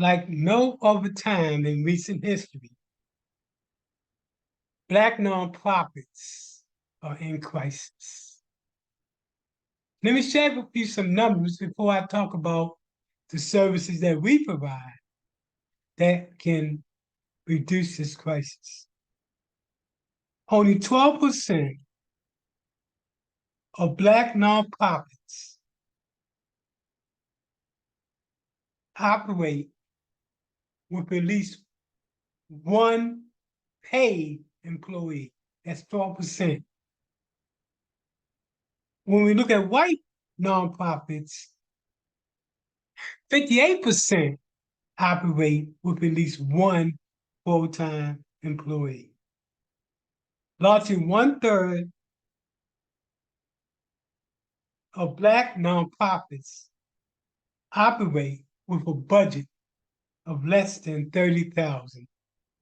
Like no other time in recent history, Black nonprofits are in crisis. Let me share with you some numbers before I talk about the services that we provide that can reduce this crisis. Only 12% of Black nonprofits operate with at least one paid employee. That's 12%. When we look at white nonprofits, 58% operate with at least one full-time employee. Largely 1/3 of Black nonprofits operate with a budget of less than 30,000,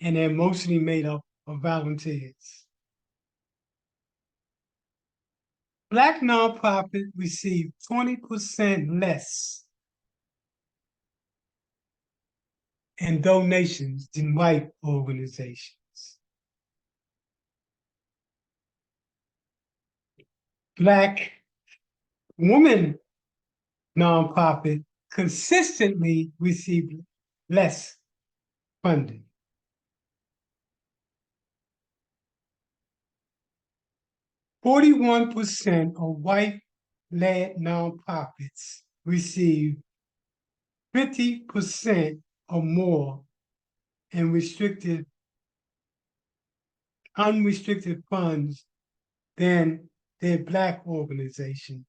and they're mostly made up of volunteers. Black nonprofits receive 20% less in donations than white organizations. Black women nonprofit consistently receive less funding. %41 of white-led nonprofits receive 50% or more in unrestricted funds than their Black organization,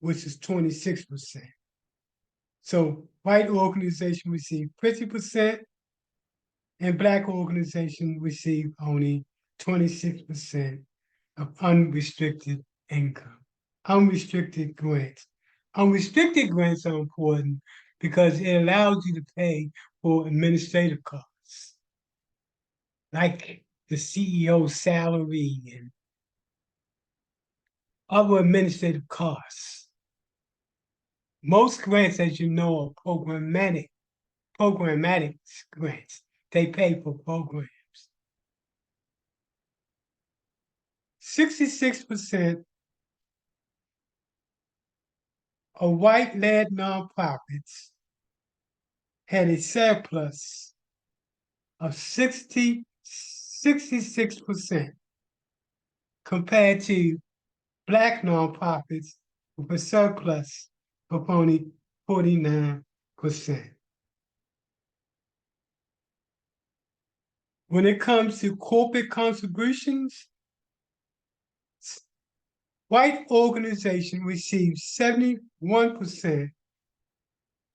which is 26%. So white organizations receive 50%, and Black organizations receive only 26% of unrestricted income, unrestricted grants. Unrestricted grants are important because it allows you to pay for administrative costs, like the CEO's salary and other administrative costs. Most grants, as you know, are programmatic grants. They pay for programs. 66% of white-led nonprofits had a surplus of 66% compared to Black nonprofits with a surplus of only 49%. When it comes to corporate contributions, white organizations receive 71%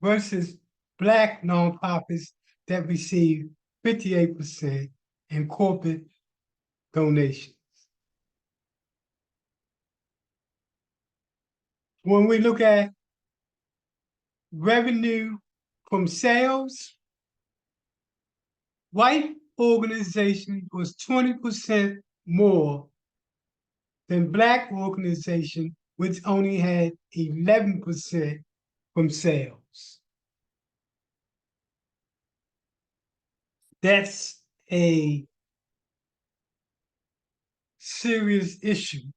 versus Black nonprofits that receive 58% in corporate donations. When we look at revenue from sales, white organization was 20% more than Black organization, which only had 11% from sales. That's a serious issue.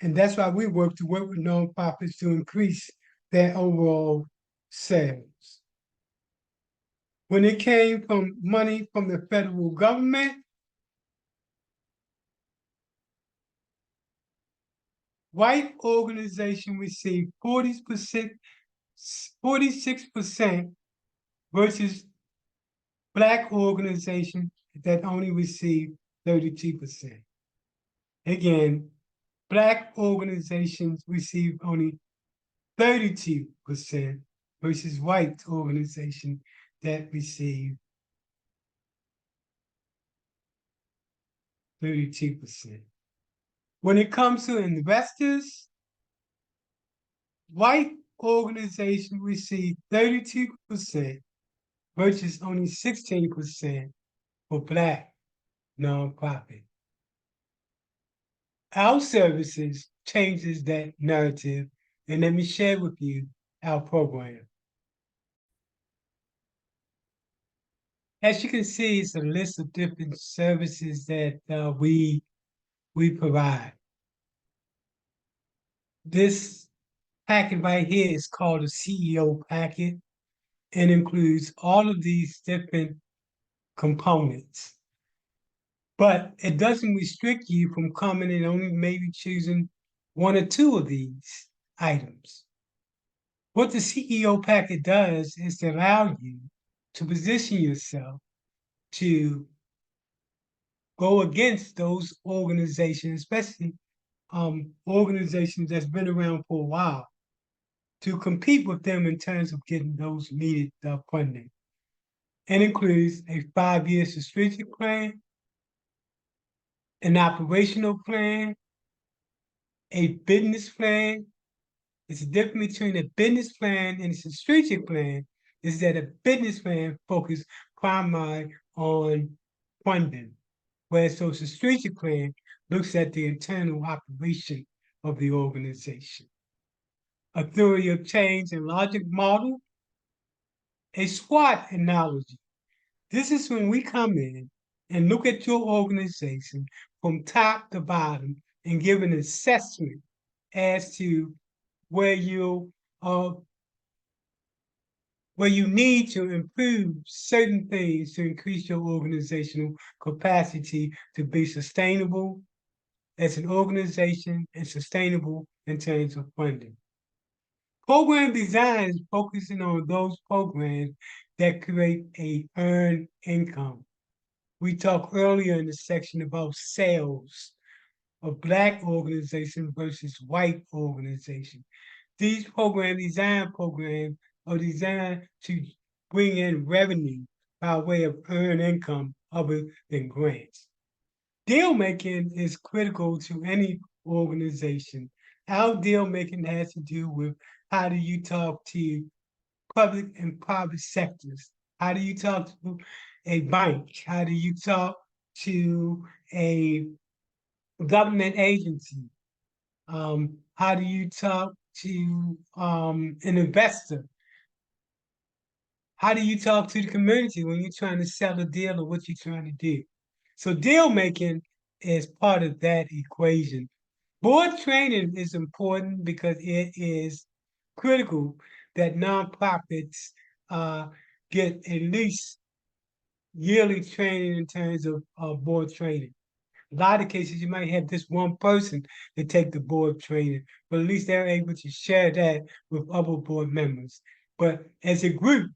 And that's why we work with nonprofits to increase their overall sales. When it came from money from the federal government, white organizations received 46% versus Black organizations that only received 32%. Again, Black organizations receive only 32% versus white organizations that receive 32%. When it comes to investors, white organizations receive 32% versus only 16% for Black nonprofit. Our services changes that narrative, and let me share with you our program. As you can see, it's a list of different services that we provide. This packet right here is called a CEO packet and includes all of these different components. But it doesn't restrict you from coming and only maybe choosing one or two of these items. What the CEO packet does is to allow you to position yourself to go against those organizations, especially organizations that's been around for a while, to compete with them in terms of getting those needed funding. It includes a 5-year strategic plan, an operational plan, a business plan. It's a difference between a business plan and a strategic plan is that a business plan focuses primarily on funding, whereas so a strategic plan looks at the internal operation of the organization. A theory of change and logic model, a SWOT analogy. This is when we come in and look at your organization from top to bottom and give an assessment as to where you need to improve certain things to increase your organizational capacity to be sustainable as an organization and sustainable in terms of funding. Program design is focusing on those programs that create a earned income. We talked earlier in the section about sales of Black organizations versus white organizations. These design programs are designed to bring in revenue by way of earned income other than grants. Deal making is critical to any organization. How deal making has to do with how do you talk to public and private sectors? How do you talk to a bank? How do you talk to a government agency? How do you talk to an investor? How do you talk to the community when you're trying to sell a deal or what you're trying to do? So deal making is part of that equation. Board training is important because it is critical that nonprofits get at least yearly training in terms of board training. A lot of cases, you might have this one person to take the board training, but at least they're able to share that with other board members. But as a group,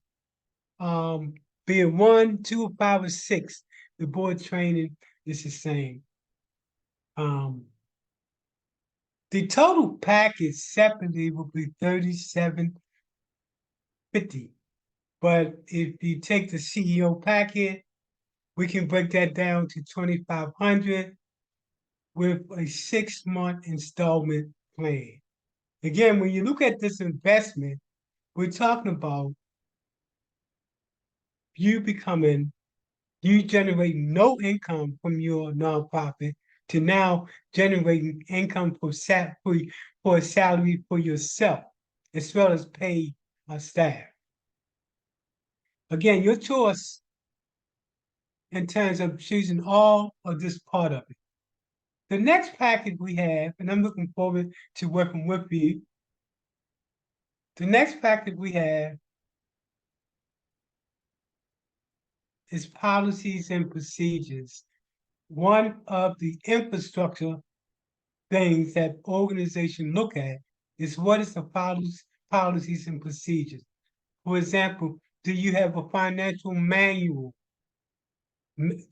be it 1, 2, 5, or 6, the board training is the same. The total package separately will be $37.50. But if you take the CEO packet, we can break that down to $2,500 with a 6-month installment plan. Again, when you look at this investment, we're talking about you generate no income from your nonprofit to now generating income for a salary for yourself, as well as paid staff. Again, your choice in terms of choosing all or this part of it. The next package we have, and I'm looking forward to working with you. The next package we have is policies and procedures. One of the infrastructure things that organizations look at is what is the policies and procedures. For example, do you have a financial manual?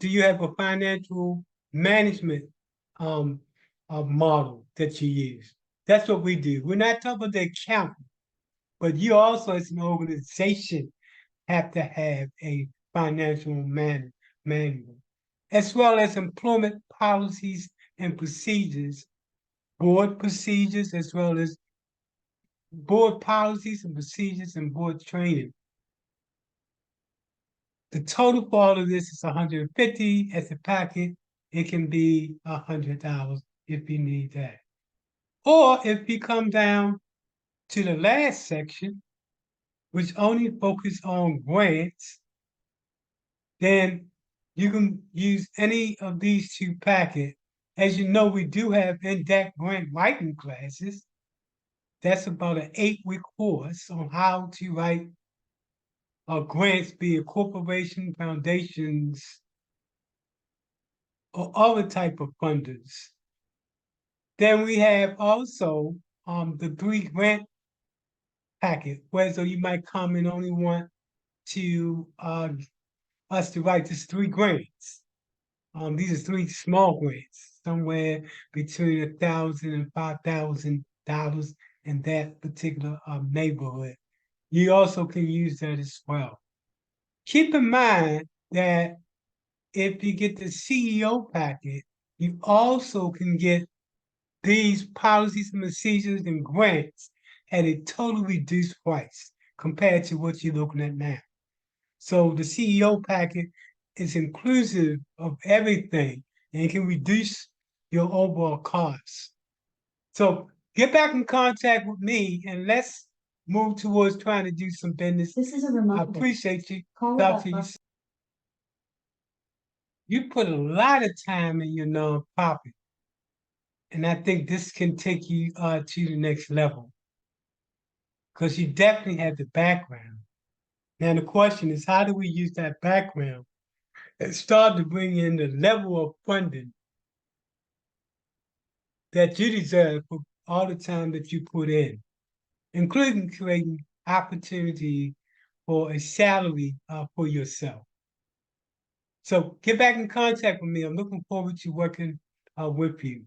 Do you have a financial management model that you use? That's what we do. We're not talking about the accountant, but you also, as an organization, have to have a financial manual, as well as employment policies and procedures, board procedures, as well as board policies and procedures and board training. The total for all of this is $150 as a packet. It can be $100 if you need that. Or if you come down to the last section, which only focuses on grants, then you can use any of these two packets. As you know, we do have in-depth grant writing classes. That's about an 8-week course on how to write grants, be it corporation, foundations, or other type of funders. Then we have also the 3 grant packet, where so you might come and only want to us to write just 3 grants. These are 3 small grants, somewhere between $1,000 and $5,000 in that particular neighborhood. You also can use that as well. Keep in mind that if you get the CEO packet, you also can get these policies and procedures and grants at a totally reduced price compared to what you're looking at now. So the CEO packet is inclusive of everything and it can reduce your overall costs. So get back in contact with me and let's move towards trying to do some business. This is a I remote. appreciate you. Call Talk to about you. You put a lot of time in your nonprofit. And I think this can take you to the next level. Because you definitely have the background. Now the question is, how do we use that background and start to bring in the level of funding that you deserve for all the time that you put in, including creating opportunity for a salary for yourself. So get back in contact with me. I'm looking forward to working with you.